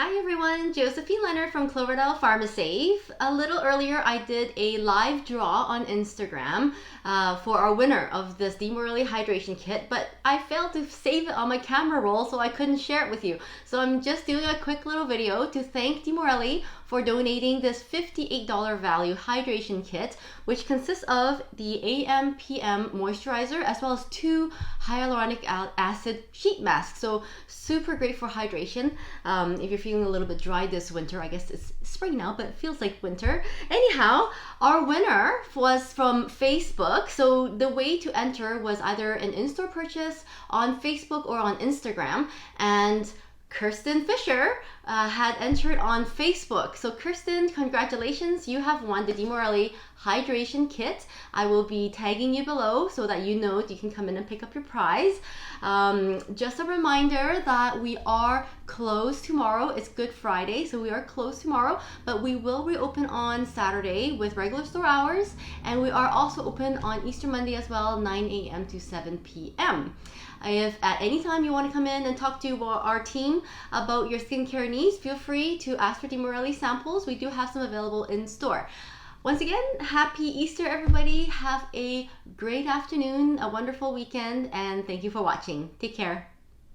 Hi everyone, Josephine Leonard from Cloverdale Pharmasafe. A little earlier I did a live draw on Instagram for our winner of this Morelli Hydration Kit, but I failed to save it on my camera roll, so I couldn't share it with you. So I'm just doing a quick little video to thank Morelli for donating this $58 value hydration kit, which consists of the AM/PM moisturizer as well as 2 hyaluronic acid sheet masks. So super great for hydration. If you're feeling a little bit dry this winter, I guess it's spring now, but it feels like winter. Anyhow, our winner was from Facebook. So the way to enter was either an in-store purchase on Facebook or on Instagram. And Kirsten Fisher had entered on Facebook. So Kirsten, congratulations, you have won the Morelli Hydration Kit. I will be tagging you below so that you know you can come in and pick up your prize. Just a reminder that we are closed tomorrow. It's Good Friday, so we are closed tomorrow, but we will reopen on Saturday with regular store hours, and we are also open on Easter Monday as well, 9 a.m. to 7 p.m. If at any time you want to come in and talk to our team about your skincare needs, feel free to ask for Morelli samples. We do have some available in store. Once again, happy Easter, everybody. Have a great afternoon, a wonderful weekend, and thank you for watching. Take care.